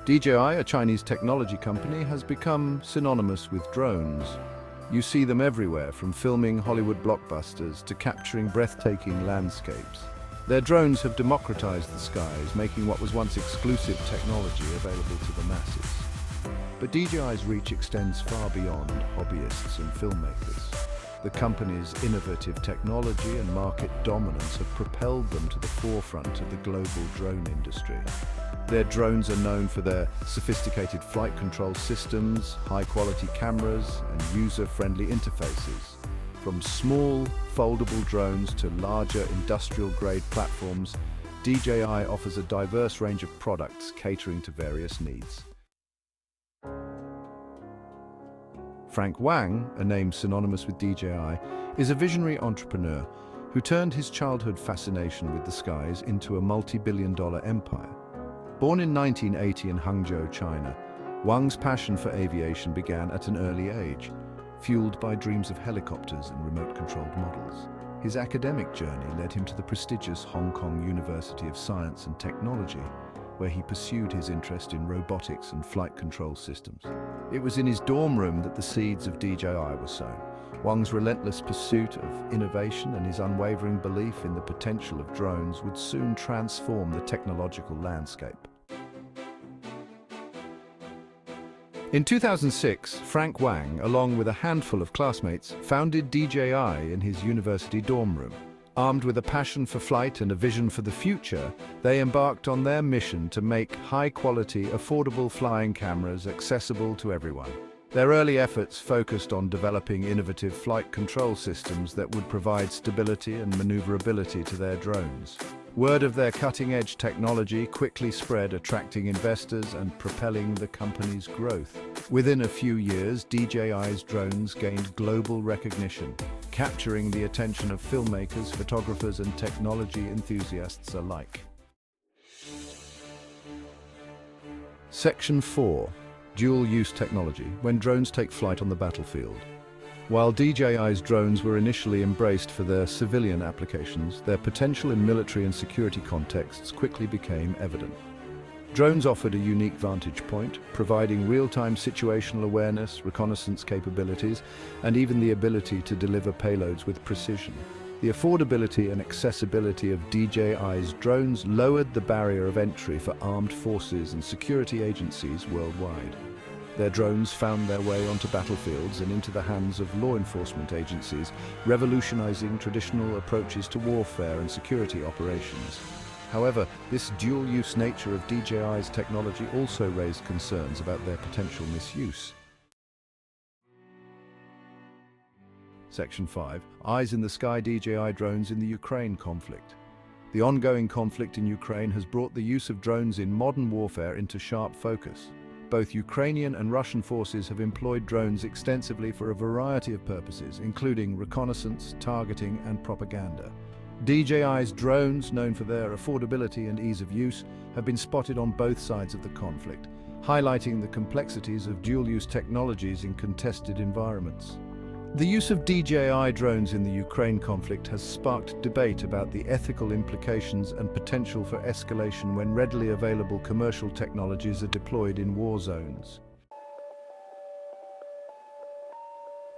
DJI, a Chinese technology company, has become synonymous with drones. You see them everywhere, from filming Hollywood blockbusters to capturing breathtaking landscapes. Their drones have democratized the skies, making what was once exclusive technology available to the masses. But DJI's reach extends far beyond hobbyists and filmmakers. The company's innovative technology and market dominance have propelled them to the forefront of the global drone industry. Their drones are known for their sophisticated flight control systems, high-quality cameras, and user-friendly interfaces. From small, foldable drones to larger industrial-grade platforms, DJI offers a diverse range of products catering to various needs. Frank Wang, a name synonymous with DJI, is a visionary entrepreneur who turned his childhood fascination with the skies into a multi-billion-dollar empire. Born in 1980 in Hangzhou, China, Wang's passion for aviation began at an early age, fueled by dreams of helicopters and remote-controlled models. His academic journey led him to the prestigious Hong Kong University of Science and Technology, where he pursued his interest in robotics and flight control systems. It was in his dorm room that the seeds of DJI were sown. Wang's relentless pursuit of innovation and his unwavering belief in the potential of drones would soon transform the technological landscape. In 2006, Frank Wang, along with a handful of classmates, founded DJI in his university dorm room. Armed with a passion for flight and a vision for the future, they embarked on their mission to make high-quality, affordable flying cameras accessible to everyone. Their early efforts focused on developing innovative flight control systems that would provide stability and maneuverability to their drones. Word of their cutting-edge technology quickly spread, attracting investors and propelling the company's growth. Within a few years, DJI's drones gained global recognition, capturing the attention of filmmakers, photographers, and technology enthusiasts alike. Section 4. Dual-use technology, when drones take flight on the battlefield. While DJI's drones were initially embraced for their civilian applications, their potential in military and security contexts quickly became evident. Drones offered a unique vantage point, providing real-time situational awareness, reconnaissance capabilities, and even the ability to deliver payloads with precision. The affordability and accessibility of DJI's drones lowered the barrier of entry for armed forces and security agencies worldwide. Their drones found their way onto battlefields and into the hands of law enforcement agencies, revolutionizing traditional approaches to warfare and security operations. However, this dual-use nature of DJI's technology also raised concerns about their potential misuse. Section 5. Eyes in the Sky DJI drones in the Ukraine conflict. The ongoing conflict in Ukraine has brought the use of drones in modern warfare into sharp focus. Both Ukrainian and Russian forces have employed drones extensively for a variety of purposes, including reconnaissance, targeting, and propaganda. DJI's drones, known for their affordability and ease of use, have been spotted on both sides of the conflict, highlighting the complexities of dual-use technologies in contested environments. The use of DJI drones in the Ukraine conflict has sparked debate about the ethical implications and potential for escalation when readily available commercial technologies are deployed in war zones.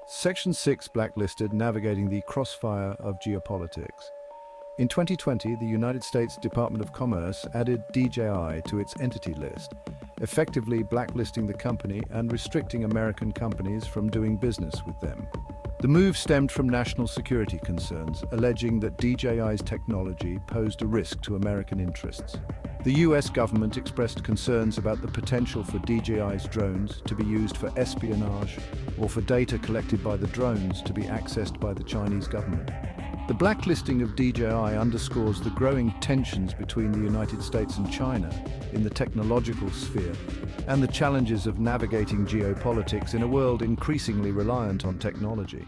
Section 6. Blacklisted, navigating the crossfire of geopolitics. In 2020, the United States Department of Commerce added DJI to its entity list, effectively blacklisting the company and restricting American companies from doing business with them. The move stemmed from national security concerns, alleging that DJI's technology posed a risk to American interests. The US government expressed concerns about the potential for DJI's drones to be used for espionage or for data collected by the drones to be accessed by the Chinese government. The blacklisting of DJI underscores the growing tensions between the United States and China in the technological sphere and the challenges of navigating geopolitics in a world increasingly reliant on technology.